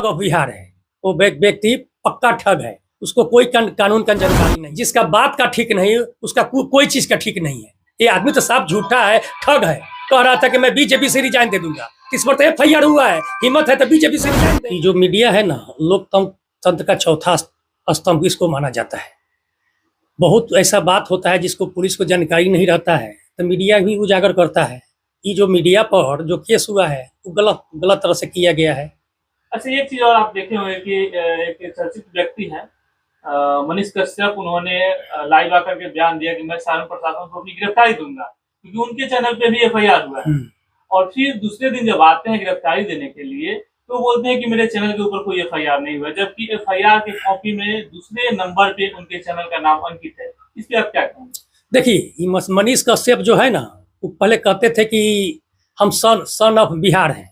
ठग ऑफ बिहार है। वो व्यक्ति पक्का ठग है, उसको कोई कानून का जानकारी नहीं, जिसका बात का ठीक नहीं, उसका कोई चीज का ठीक नहीं है। ये आदमी तो साफ झूठा है, ठग है। कह रहा था कि मैं बीजेपी से रिजाइन दे दूंगा, इस पर तो FIR हुआ है। हिम्मत है तो बीजेपी से रिजाइन दे। जो मीडिया है ना, लोकतंत्र का चौथा स्तंभ इसको माना जाता है। बहुत ऐसा बात होता है जिसको पुलिस को जानकारी नहीं रहता है, तो मीडिया भी उजागर करता है। ये जो मीडिया पर जो केस हुआ है वो गलत तरह से किया गया है। अच्छा, एक चीज और आप देखे होंगे कि एक चर्चित व्यक्ति है मनीष कश्यप, उन्होंने लाइव आकर के बयान दिया कि मैं शासन प्रशासन को अपनी गिरफ्तारी दूंगा, क्योंकि उनके चैनल पे भी FIR हुआ है। और फिर दूसरे दिन जब आते हैं गिरफ्तारी देने के लिए तो बोलते हैं कि मेरे चैनल के ऊपर कोई FIR नहीं हुआ, जबकि FIR की कॉपी में दूसरे नंबर पे उनके चैनल का नाम अंकित है। इस पे आप क्या कहेंगे? देखिए, मनीष कश्यप जो है ना, वो पहले कहते थे कि हम सन ऑफ बिहार हैं,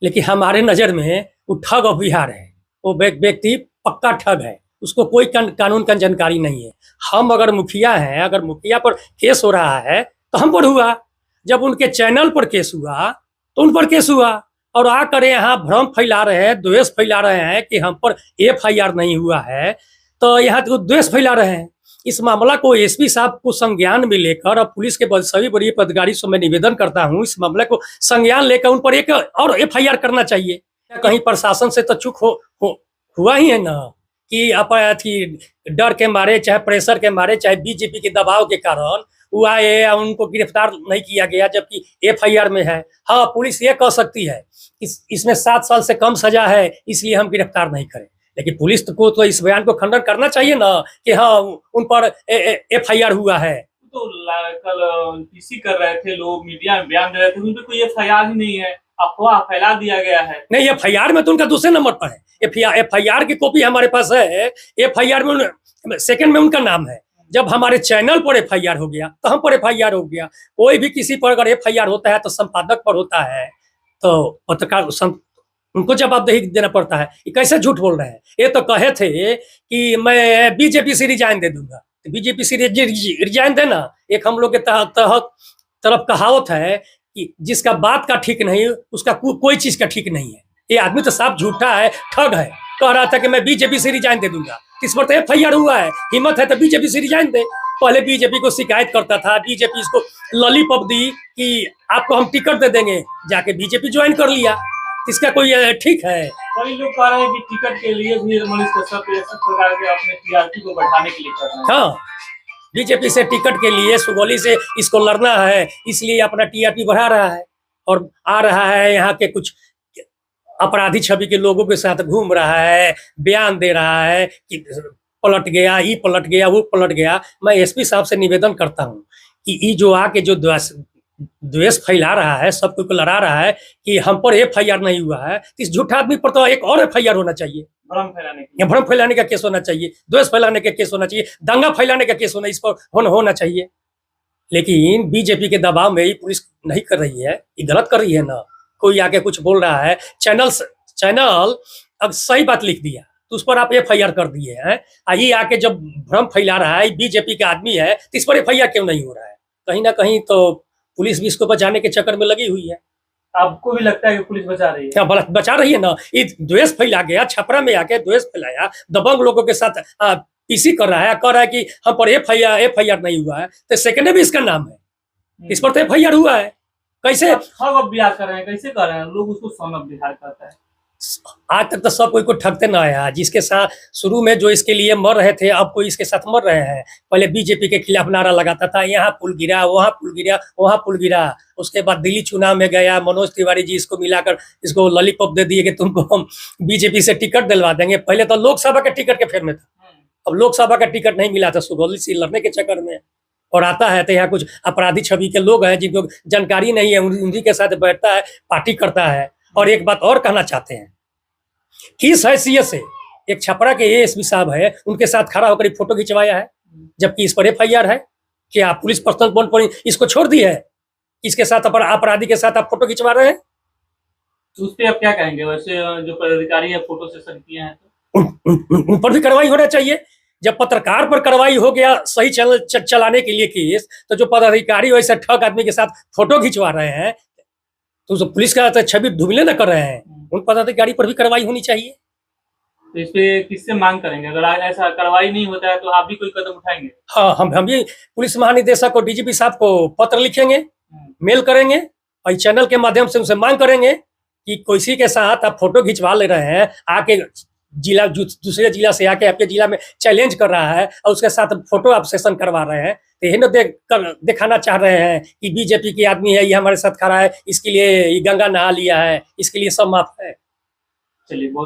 लेकिन हमारे नज़र में वो ठग ऑफ बिहार है। वो व्यक्ति पक्का ठग है, उसको कोई कानून का जानकारी नहीं है। हम अगर मुखिया हैं, अगर मुखिया पर केस हो रहा है तो हम पर हुआ, जब उनके चैनल पर केस हुआ तो उन पर केस हुआ। और आकर यहाँ भ्रम फैला रहे हैं, द्वेष फैला रहे हैं कि हम पर FIR नहीं हुआ है, तो यहाँ तो द्वेष फैला रहे हैं। इस मामला को SP साहब को संज्ञान में लेकर, और पुलिस के सभी बड़ी पदाधिकारी से मैं निवेदन करता हूँ, इस मामले को संज्ञान लेकर उन पर एक और FIR करना चाहिए। कहीं प्रशासन से तो चूक हुआ ही है ना, कि डर के मारे, चाहे प्रेशर के मारे, चाहे बीजेपी के दबाव के कारण हुआ है, उनको गिरफ्तार नहीं किया गया, जबकि FIR में है। हाँ, पुलिस ये कह सकती है इसमें 7 साल से कम सजा है, इसलिए हम गिरफ्तार नहीं करें। लेकिन पुलिस को तो इस बयान को खंडन करना चाहिए ना कि हाँ उन पर FIR हुआ है। तो कल PC कर रहे थे लोग, मीडिया में बयान दे रहे थे, उन पर कोई FIR ही नहीं है, अफवाह फैला दिया गया है। नहीं, FIR में तो उनका दूसरे नंबर पर है। FIR की कॉपी हमारे पास है। FIR में सेकंड में उनका नाम है। जब हमारे चैनल पर FIR हो गया तो हम पर FIR हो गया। कोई भी किसी पर अगर FIR होता है तो संपादक पर होता है, तो पत्रकार उनको जवाबदेही देना पड़ता है। ये कैसे झूठ बोल रहे हैं? ये तो कहे थे कि मैं बीजेपी से रिजाइन दे दूंगा। तो बीजेपी से रिजाइन देना एक हम लोग के तरफ कहावत है कि जिसका बात का ठीक नहीं, उसका कोई चीज का ठीक नहीं है। ये आदमी तो साफ झूठा है, ठग है। कह रहा था कि मैं बीजेपी से रिजाइन दे दूंगा, इस पर तो FIR हुआ है। हिम्मत है तो बीजेपी से रिजाइन दे। पहले बीजेपी को शिकायत करता था, बीजेपी इसको लॉलीपॉप दी कि आपको हम टिकट दे देंगे, जाके बीजेपी ज्वाइन कर लिया। इसका कोई ठीक है? कई लोग कह रहे हैं कि टिकट के लिए भी मनीष कश्यप इस प्रकार के अपने TRP को बढ़ाने के लिए कर रहे हैं। हाँ, बीजेपी से टिकट के लिए, सुगौली से इसको लड़ना है, इसलिए अपना TRP बढ़ा रहा है। और आ रहा है यहाँ के कुछ अपराधी छवि के लोगों के साथ घूम रहा है, बयान दे रहा है कि पलट गया, ये पलट गया, वो पलट गया। मैं SP साहब से निवेदन करता हूँ कि ये जो आके जो द्वेष फैला रहा है, सब कुछ लड़ा रहा है कि हम पर FIR नहीं हुआ है, इस झूठा आदमी पर तो एक और FIR होना चाहिए। भ्रम फैलाने का केस होना चाहिए, द्वेष फैलाने का केस होना चाहिए, दंगा फैलाने का केस होना, इस पर होना चाहिए। लेकिन बीजेपी के दबाव में ही पुलिस नहीं कर रही है, ये गलत कर रही है ना। कोई आके कुछ बोल रहा है, चैनल अब सही बात लिख दिया तो उस पर आप FIR कर दिए हैं। ये आके जब भ्रम फैला रहा है, बीजेपी का आदमी है, तो इस पर FIR क्यों नहीं हो रहा है? कहीं ना कहीं तो पुलिस भी इसको बचाने के चक्कर में लगी हुई है। आपको भी लगता है कि पुलिस बचा रही है? क्या बचा रही है ना। ये द्वेष फैला गया, छपरा में आके द्वेष फैलाया, दबंग लोगों के साथ PC कर रहा है, कह रहा है कि हम पर FIR नहीं हुआ है, तो सेकंड में भी इसका नाम है, इस पर तो FIR हुआ है। कैसे ठग ऑफ बिहार कर रहे हैं? कैसे कर रहे हैं लोग? उसको सन ऑफ बिहार कहता है। आज तक तो सब कोई को ठगते ना आया। जिसके साथ शुरू में जो इसके लिए मर रहे थे, अब कोई इसके साथ मर रहे हैं। पहले बीजेपी के खिलाफ नारा लगाता था, यहाँ पुल गिरा, वहाँ पुल गिरा, वहाँ पुल गिरा। उसके बाद दिल्ली चुनाव में गया, मनोज तिवारी जी इसको मिलाकर इसको लॉलीपॉप दे दिए कि तुमको हम बीजेपी से टिकट दिलवा देंगे। पहले तो लोकसभा के टिकट के फेर में था, अब लोकसभा का टिकट नहीं मिला था, सुगौली से लड़ने के चक्कर में। और आता है तो यहाँ कुछ अपराधी छवि के लोग हैं जिनको जानकारी नहीं है, उन्हीं के साथ बैठता है, पार्टी करता है। और एक बात और कहना चाहते हैं, किस हैसियत से एक छपरा के ASP साहब है, उनके साथ खड़ा होकर फोटो खिंचवाया है, जबकि इस पर FIR है? क्या पुलिस पर्सनल बॉन्ड पर इसको छोड़ दी है? इसके साथ अपराधी के साथ आप फोटो खिंचवा रहे हैं? तो उस पर आप क्या कहेंगे? वैसे जो पदाधिकारी है फोटो सेशन किए हैं तो उन पर भी कार्रवाई होना चाहिए। जब पत्रकार पर कार्रवाई हो गया सही चैनल चलाने के लिए केस, तो जो पदाधिकारी वैसे ठग आदमी के साथ फोटो खिंचवा रहे हैं तो पुलिस का छवि धुमिले न कर रहे हैं, उन पदाधिकारी पर भी कार्रवाई होनी चाहिए। तो इस पे किससे मांग करेंगे? अगर आज ऐसा कार्रवाई नहीं होता है तो आप भी कोई कदम उठाएंगे? हाँ, हम भी पुलिस महानिदेशक को, डीजीपी साहब को पत्र लिखेंगे, मेल करेंगे और इस चैनल के माध्यम से उनसे मांग करेंगे कि किसी के साथ आप फोटो खिंचवा ले रहे हैं, आके जिला दूसरे जिला से आके आपके जिला में चैलेंज कर रहा है और उसके साथ फोटो आप सेशन करवा रहे हैं, तो यही ना दिखाना चाह रहे हैं कि बीजेपी की आदमी है, ये हमारे साथ खड़ा है, इसके लिए ये गंगा नहा लिया है, इसके लिए सब माफ है। चलिए, बहुत